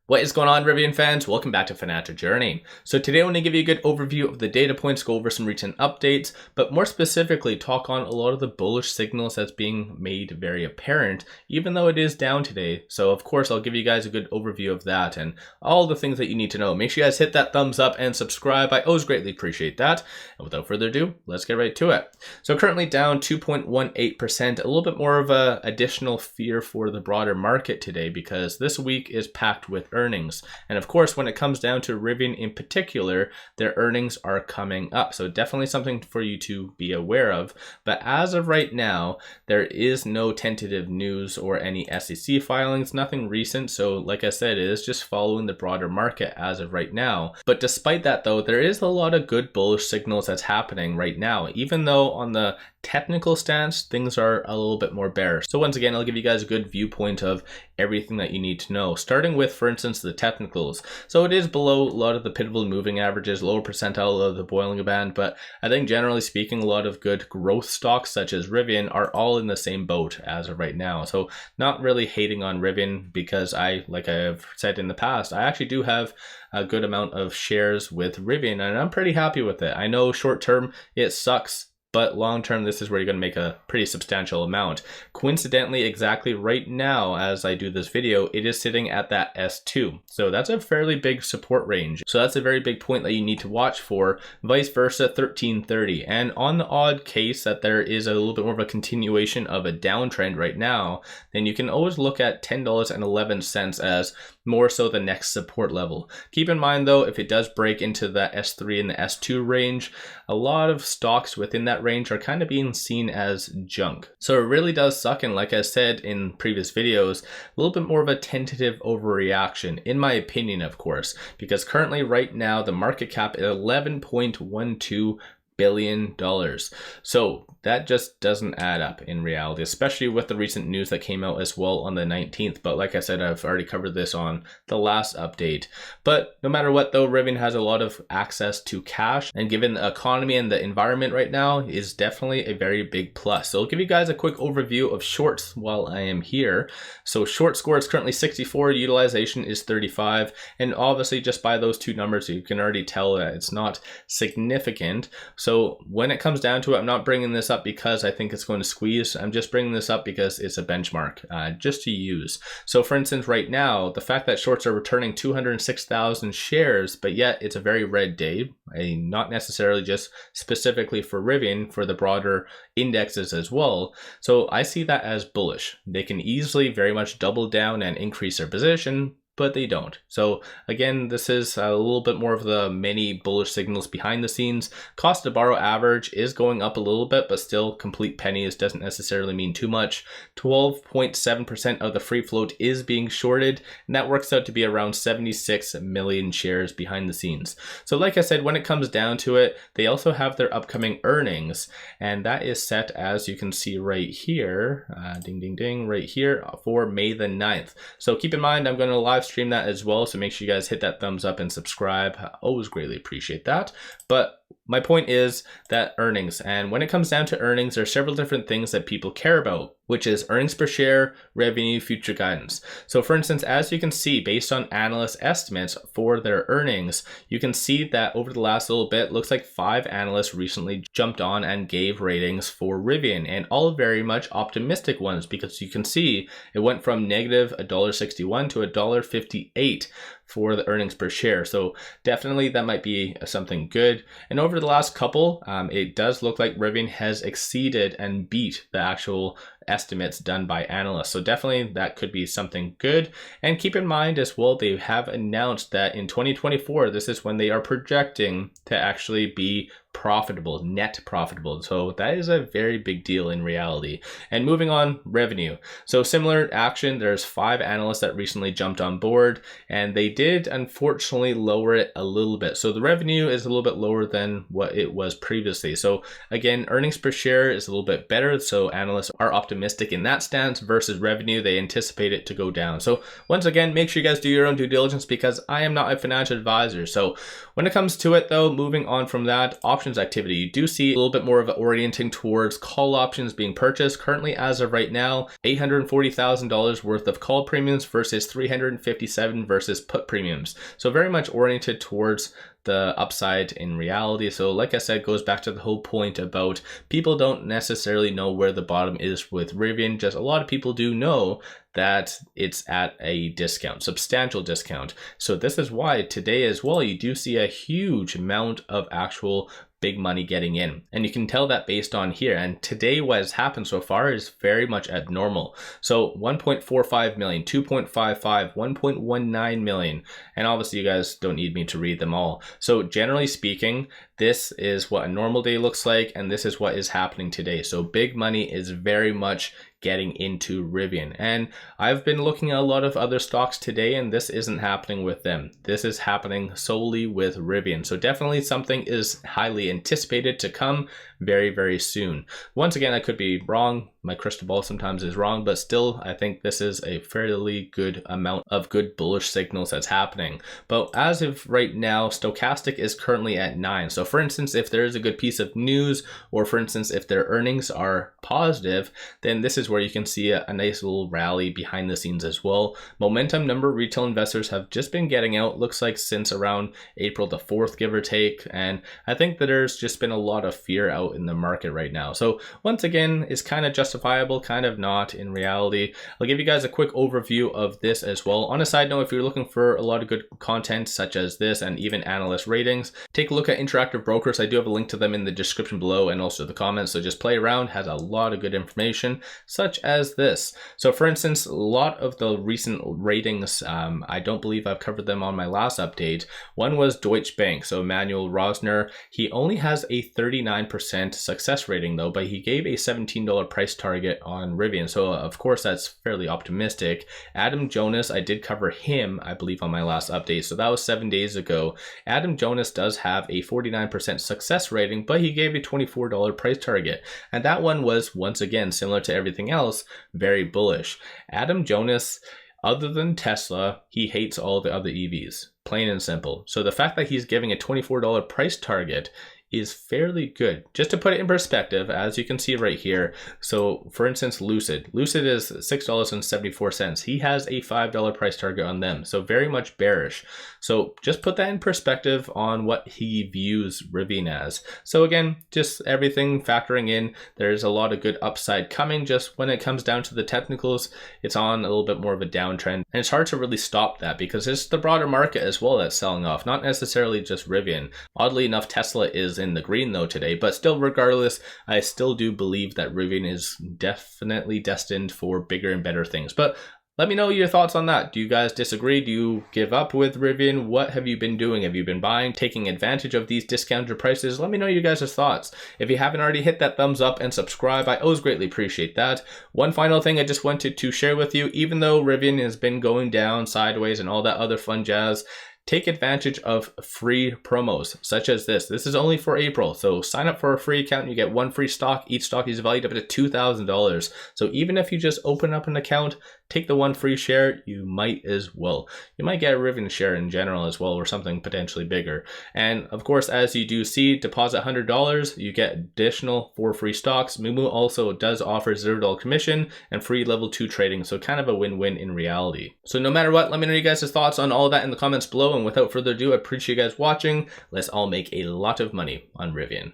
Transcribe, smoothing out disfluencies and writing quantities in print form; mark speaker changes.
Speaker 1: What is going on, Rivian fans? Welcome back to Financial Journey. So today I want to give you a good overview of the data points, go over some recent updates, but more specifically talk on a lot of the bullish signals that's being made very apparent, even though it is down today. So of course, I'll give you guys a good overview of that and all the things that you need to know. Make sure you guys hit that thumbs up and subscribe. I always greatly appreciate that. And without further ado, let's get right to it. So currently down 2.18%, a little bit more of a additional fear for the broader market today because this week is packed with earnings. And of course, when it comes down to Rivian in particular, their earnings are coming up. So definitely something for you to be aware of. But as of right now, there is no tentative news or any SEC filings, nothing recent. So like I said, it is just following the broader market as of right now. But despite that though, there is a lot of good bullish signals that's happening right now, even though on the technical stance, things are a little bit more bearish. So once again, I'll give you guys a good viewpoint of everything that you need to know, starting with, for instance, the technicals. So it is below a lot of the pivotal moving averages, lower percentile of the Bollinger Band, but I think generally speaking, a lot of good growth stocks such as Rivian are all in the same boat as of right now. So not really hating on Rivian because like I've said in the past, I actually do have a good amount of shares with Rivian and I'm pretty happy with it. I know short term it sucks, but long term, this is where you're going to make a pretty substantial amount. Coincidentally, exactly right now, as I do this video, it is sitting at that S2. So that's a fairly big support range. So that's a very big point that you need to watch for. Vice versa, 1330. And on the odd case that there is a little bit more of a continuation of a downtrend right now, then you can always look at $10.11 as more so the next support level. Keep in mind though, if it does break into the S3 and the S2 range, a lot of stocks within that range are kind of being seen as junk. So it really does suck, and like I said in previous videos, a little bit more of a tentative overreaction, in my opinion, of course, because currently right now the market cap is $11.12 billion. So that just doesn't add up in reality, especially with the recent news that came out as well on the 19th. But like I said, I've already covered this on the last update. But no matter what though, Rivian has a lot of access to cash, and given the economy and the environment right now is definitely a very big plus. So I'll give you guys a quick overview of shorts while I am here. So short score is currently 64, utilization is 35, and obviously just by those two numbers you can already tell that it's not significant. So when it comes down to it, I'm not bringing this up because I think it's going to squeeze. I'm just bringing this up because it's a benchmark just to use. So for instance, right now, the fact that shorts are returning 206,000 shares, but yet it's a very red day, not necessarily just specifically for Rivian, for the broader indexes as well. So I see that as bullish. They can easily very much double down and increase their position, but they don't. So again, this is a little bit more of the many bullish signals behind the scenes. Cost to borrow average is going up a little bit, but still complete pennies doesn't necessarily mean too much. 12.7% of the free float is being shorted, and that works out to be around 76 million shares behind the scenes. So like I said, when it comes down to it, they also have their upcoming earnings, and that is set, as you can see right here, ding, ding, ding, right here for May the 9th. So keep in mind, I'm going to live stream that as well, so make sure you guys hit that thumbs up and subscribe. I always greatly appreciate that. But my point is that earnings, and when it comes down to earnings, there are several different things that people care about, which is earnings per share, revenue, future guidance. So for instance, as you can see, based on analyst estimates for their earnings, you can see that over the last little bit, looks like 5 analysts recently jumped on and gave ratings for Rivian, and all very much optimistic ones, because you can see it went from negative $1.61 to $1.58 for the earnings per share. So definitely that might be something good. And over the last couple, it does look like Rivian has exceeded and beat the actual estimates done by analysts. So definitely that could be something good. And keep in mind as well, they have announced that in 2024, this is when they are projecting to actually be profitable, net profitable. So that is a very big deal in reality. And moving on, revenue. So similar action, there's 5 analysts that recently jumped on board, and they did unfortunately lower it a little bit. So the revenue is a little bit lower than what it was previously. So again, earnings per share is a little bit better. So analysts are optimistic optimistic in that stance versus revenue. They anticipate it to go down. So once again, make sure you guys do your own due diligence because I am not a financial advisor. So when it comes to it though, moving on from that, options activity, you do see a little bit more of it orienting towards call options being purchased. Currently, as of right now, $840,000 worth of call premiums versus $357 versus put premiums. So very much oriented towards the upside in reality. So like I said, goes back to the whole point about people don't necessarily know where the bottom is with Rivian. Just a lot of people do know that it's at a discount, substantial discount. So this is why today as well, you do see a huge amount of actual big money getting in. And you can tell that based on here. And today what has happened so far is very much abnormal. So 1.45 million, 2.55, 1.19 million. And obviously you guys don't need me to read them all. So generally speaking, this is what a normal day looks like. And this is what is happening today. So big money is very much getting into Rivian. And I've been looking at a lot of other stocks today and this isn't happening with them. This is happening solely with Rivian. So definitely something is highly anticipated to come very, very soon. Once again, I could be wrong. My crystal ball sometimes is wrong, but still, I think this is a fairly good amount of good bullish signals that's happening. But as of right now, stochastic is currently at 9. So for instance, if there is a good piece of news, or for instance, if their earnings are positive, then this is where you can see a nice little rally behind the scenes as well. Momentum number retail investors have just been getting out, looks like since around April the 4th, give or take. And I think that there's just been a lot of fear out in the market right now. So once again, it's kind of justifiable, kind of not in reality. I'll give you guys a quick overview of this as well. On a side note, if you're looking for a lot of good content such as this and even analyst ratings, take a look at Interactive Brokers. I do have a link to them in the description below and also the comments. So just play around, has a lot of good information such as this. So for instance, a lot of the recent ratings, I don't believe I've covered them on my last update. One was Deutsche Bank. So Manuel Rosner, he only has a 39% success rating though, but he gave a $17 price target on Rivian. So of course that's fairly optimistic. Adam Jonas, I did cover him, I believe on my last update. So that was 7 days ago. Adam Jonas does have a 49% success rating, but he gave a $24 price target. And that one was once again, similar to everything else, very bullish. Adam Jonas, other than Tesla, he hates all the other EVs, plain and simple. So the fact that he's giving a $24 price target is fairly good. Just to put it in perspective, as you can see right here, so for instance, Lucid is $6.74. He has a $5 price target on them, so very much bearish. So just put that in perspective on what he views Rivian as. So again, just everything factoring in, there's a lot of good upside coming. Just when it comes down to the technicals, it's on a little bit more of a downtrend, and it's hard to really stop that because it's the broader market as well that's selling off, not necessarily just Rivian. Oddly enough, Tesla is in the green though today, but still regardless, I still do believe that Rivian is definitely destined for bigger and better things. But let me know your thoughts on that. Do you guys disagree? Do you give up with Rivian? What have you been doing? Have you been buying, taking advantage of these discounted prices? Let me know you guys' thoughts. If you haven't already, hit that thumbs up and subscribe. I always greatly appreciate that. One final thing I just wanted to share with you, even though Rivian has been going down, sideways, and all that other fun jazz, take advantage of free promos such as this. This is only for April. So sign up for a free account and you get one free stock. Each stock is valued up to $2,000. So even if you just open up an account, take the one free share, you might as well. You might get a Rivian share in general as well, or something potentially bigger. And of course, as you do see, deposit $100, you get additional 4 free stocks. Moomoo also does offer $0 commission and free level 2 trading. So kind of a win-win in reality. So no matter what, let me know you guys' thoughts on all of that in the comments below. And without further ado, I appreciate you guys watching. Let's all make a lot of money on Rivian.